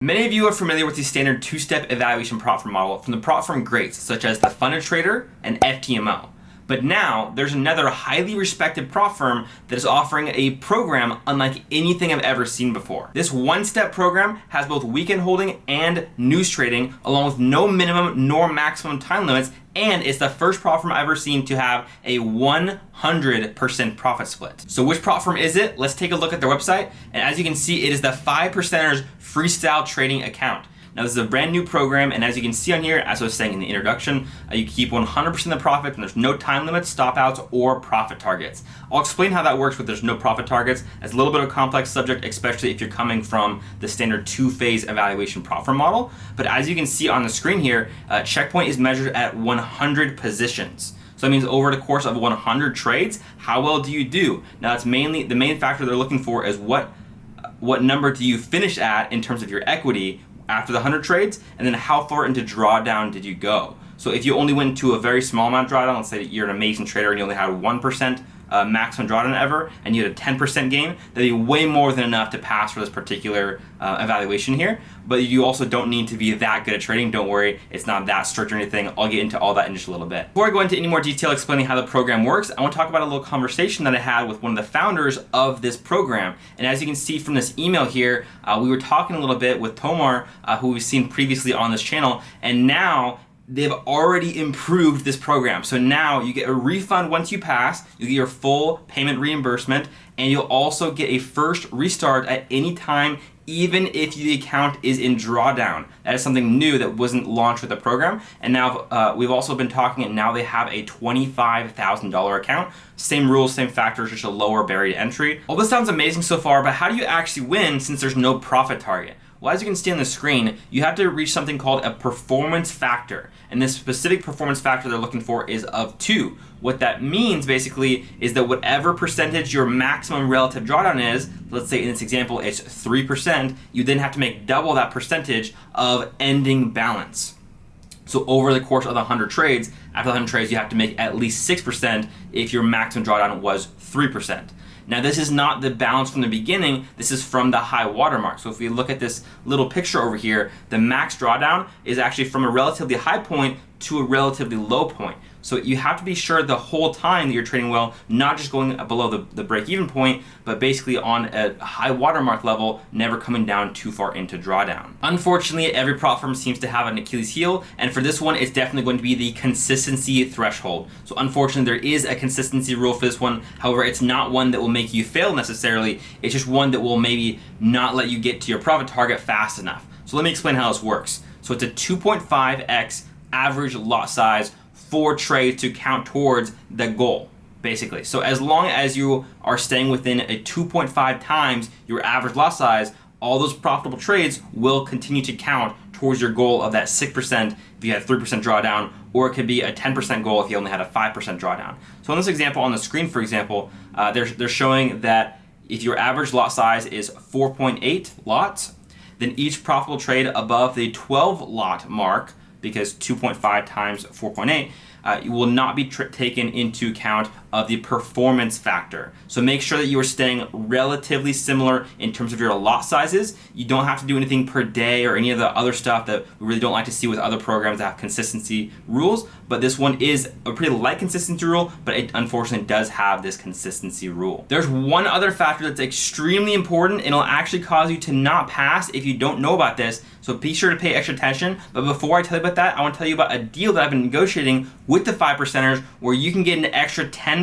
Many of you are familiar with the standard two-step evaluation prop firm model from the prop firm greats such as the Funded Trader and FTMO. But now there's another highly respected prop firm that is offering a program unlike anything I've ever seen before. This one-step program has both weekend holding and news trading along with no minimum nor maximum time limits, and it's the first prop firm I've ever seen to have a 100% profit split. So which prop firm is it? Let's take a look at their website, and as you can see, it is the 5%ers freestyle trading account. Now this is a brand new program, and as you can see on here, as I was saying in the introduction, you keep 100% of the profit and there's no time limits, stop outs, or profit targets. I'll explain how that works with there's no profit targets. It's a little bit of a complex subject, especially if you're coming from the standard two-phase evaluation prop firm model. But as you can see on the screen here, checkpoint is measured at 100 positions. So that means over the course of 100 trades, how well do you do? Now it's mainly, the main factor they're looking for is what number do you finish at in terms of your equity after the 100 trades, and then how far into drawdown did you go? So if you only went to a very small amount of drawdown, let's say that you're an amazing trader and you only had 1% maximum drawdown ever, and you had a 10% gain, that'd be way more than enough to pass for this particular evaluation here. But you also don't need to be that good at trading. Don't worry, it's not that strict or anything. I'll get into all that in just a little bit. Before I go into any more detail explaining how the program works, I want to talk about a little conversation that I had with one of the founders of this program. And as you can see from this email here, we were talking a little bit with Tomar, who we've seen previously on this channel, and now they've already improved this program. So now you get a refund once you pass, you get your full payment reimbursement, and you'll also get a first restart at any time, even if the account is in drawdown. That is something new that wasn't launched with the program. And now we've also been talking, and now they have a $25,000 account. Same rules, same factors, just a lower barrier to entry. All this sounds amazing so far, but how do you actually win since there's no profit target? Well, as you can see on the screen, you have to reach something called a performance factor. And this specific performance factor they're looking for is of 2. What that means basically is that whatever percentage your maximum relative drawdown is, let's say in this example it's 3%, you then have to make double that percentage of ending balance. So over the course of the 100 trades, after the 100 trades, you have to make at least 6% if your maximum drawdown was 3%. Now this is not the balance from the beginning, this is from the high watermark. So if we look at this little picture over here, the max drawdown is actually from a relatively high point to a relatively low point. So you have to be sure the whole time that you're trading well, not just going below the break-even point, but basically on a high watermark level, never coming down too far into drawdown. Unfortunately, every prop firm seems to have an Achilles heel, and for this one, it's definitely going to be the consistency threshold. So unfortunately, there is a consistency rule for this one. However, it's not one that will make you fail necessarily. It's just one that will maybe not let you get to your profit target fast enough. So let me explain how this works. So it's a 2.5x average lot size for trades to count towards the goal, basically. So as long as you are staying within a 2.5 times your average lot size, all those profitable trades will continue to count towards your goal of that 6% if you had 3% drawdown, or it could be a 10% goal if you only had a 5% drawdown. So in this example on the screen, for example, they're showing that if your average lot size is 4.8 lots, then each profitable trade above the 12 lot mark, because 2.5 times 4.8, you will not be taken into account of the performance factor. So make sure that you are staying relatively similar in terms of your lot sizes. You don't have to do anything per day or any of the other stuff that we really don't like to see with other programs that have consistency rules, but this one is a pretty light consistency rule, but it unfortunately does have this consistency rule. There's one other factor that's extremely important, and it'll actually cause you to not pass if you don't know about this, so be sure to pay extra attention. But before I tell you about that, I want to tell you about a deal that I've been negotiating with the 5%ers where you can get an extra 10%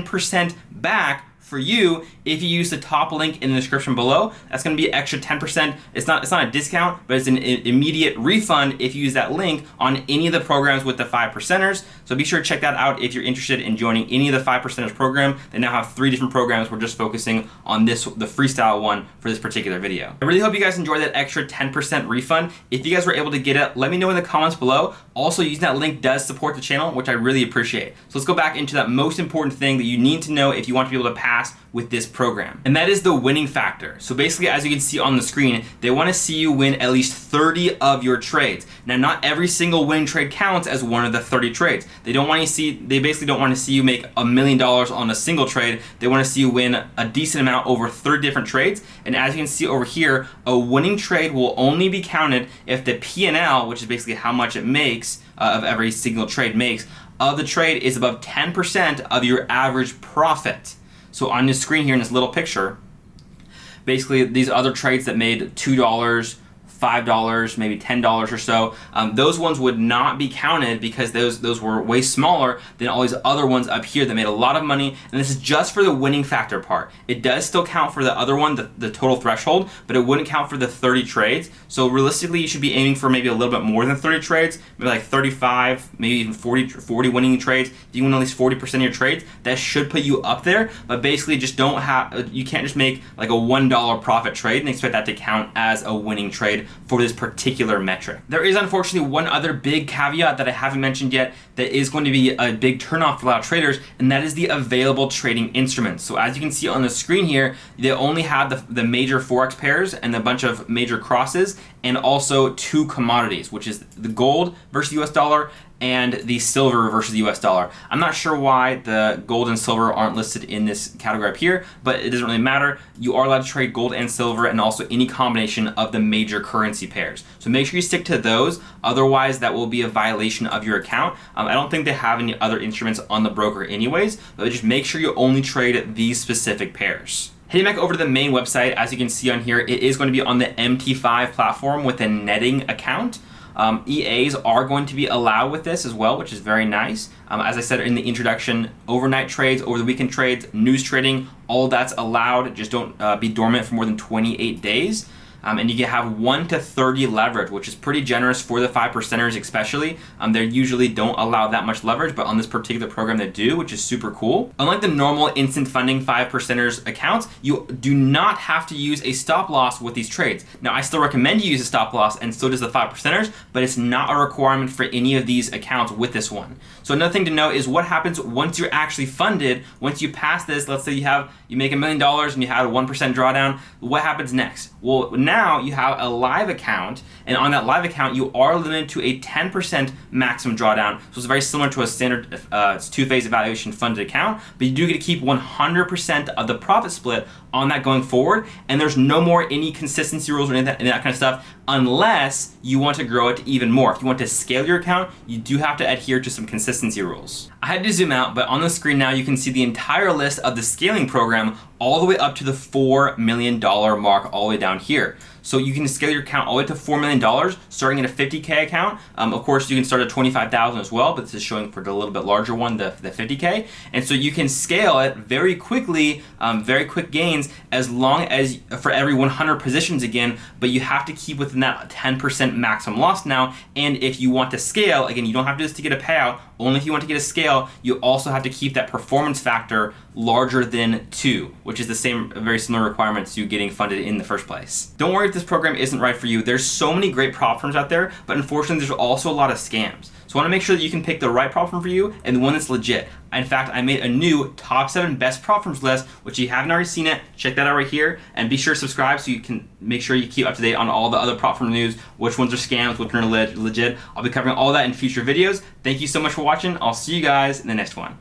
back for you if you use the top link in the description below. That's going to be extra 10%. It's not a discount, but it's an immediate refund if you use that link on any of the programs with the 5%ers. So be sure to check that out if you're interested in joining any of the 5%ers program. They now have 3 different programs. We're just focusing on the freestyle one for this particular video. I really hope you guys enjoyed that extra 10% refund. If you guys were able to get it, let me know in the comments below. Also, using that link does support the channel, which I really appreciate. So let's go back into that most important thing that you need to know if you want to be able to pass pass with this program. And that is the winning factor. So basically, as you can see on the screen, they want to see you win at least 30 of your trades. Now, not every single winning trade counts as one of the 30 trades. They basically don't want to see you make $1 million on a single trade. They want to see you win a decent amount over 30 different trades. And as you can see over here, a winning trade will only be counted if the P&L, which is basically how much it makes of every single trade makes, of the trade is above 10% of your average profit. So on this screen here in this little picture, basically these other trades that made $2, $5, maybe $10 or so, those ones would not be counted because those were way smaller than all these other ones up here that made a lot of money. And this is just for the winning factor part. It does still count for the other one, the total threshold, but it wouldn't count for the 30 trades. So realistically, you should be aiming for maybe a little bit more than 30 trades, maybe like 35, maybe even 40 winning trades. If you win at least 40% of your trades, that should put you up there. But basically, you can't just make like a $1 profit trade and expect that to count as a winning trade for this particular metric. There is unfortunately one other big caveat that I haven't mentioned yet that is going to be a big turnoff for a lot of traders, and that is the available trading instruments. So as you can see on the screen here, they only have the major Forex pairs and a bunch of major crosses, and also 2 commodities, which is the gold versus US dollar and the silver versus the US dollar. I'm not sure why the gold and silver aren't listed in this category up here, but it doesn't really matter. You are allowed to trade gold and silver and also any combination of the major currency pairs. So make sure you stick to those, otherwise that will be a violation of your account. I don't think they have any other instruments on the broker anyways, but just make sure you only trade these specific pairs. Heading back over to the main website, as you can see on here, it is going to be on the MT5 platform with a netting account. EAs are going to be allowed with this as well, which is very nice. As I said in the introduction, overnight trades, over the weekend trades, news trading, all that's allowed. Just don't be dormant for more than 28 days. And you can have 1 to 30 leverage, which is pretty generous for the 5%ers especially. They usually don't allow that much leverage, but on this particular program they do, which is super cool. Unlike the normal instant funding 5%ers accounts, you do not have to use a stop loss with these trades. Now, I still recommend you use a stop loss, and so does the 5%ers, but it's not a requirement for any of these accounts with this one. So another thing to note is what happens once you're actually funded. Once you pass this, let's say you make $1 million and you had a 1% drawdown, what happens next? Well, now you have a live account, and on that live account, you are limited to a 10% maximum drawdown. So it's very similar to a standard two-phase evaluation funded account, but you do get to keep 100% of the profit split on that going forward, and there's no more any consistency rules or any of that kind of stuff unless you want to grow it even more. If you want to scale your account, you do have to adhere to some consistency rules. I had to zoom out, but on the screen now you can see the entire list of the scaling program all the way up to the $4 million mark all the way down here. So you can scale your account all the way to $4 million, starting at a 50K account. Of course, you can start at 25,000 as well, but this is showing for the little bit larger one, the 50K. And so you can scale it very quickly, very quick gains, as long as for every 100 positions again, but you have to keep within that 10% maximum loss now. And if you want to scale, again, you don't have to do this to get a payout. Only if you want to get a scale, you also have to keep that performance factor larger than 2, which is the same, very similar requirements to getting funded in the first place. Don't worry if this program isn't right for you. There's so many great prop firms out there, but unfortunately there's also a lot of scams. So I want to make sure that you can pick the right prop firm for you and the one that's legit. In fact, I made a new top 7 best prop firms list, which you haven't already seen it. Check that out right here, and be sure to subscribe so you can make sure you keep up to date on all the other prop firm news, which ones are scams, which ones are legit. I'll be covering all that in future videos. Thank you so much for watching. I'll see you guys in the next one.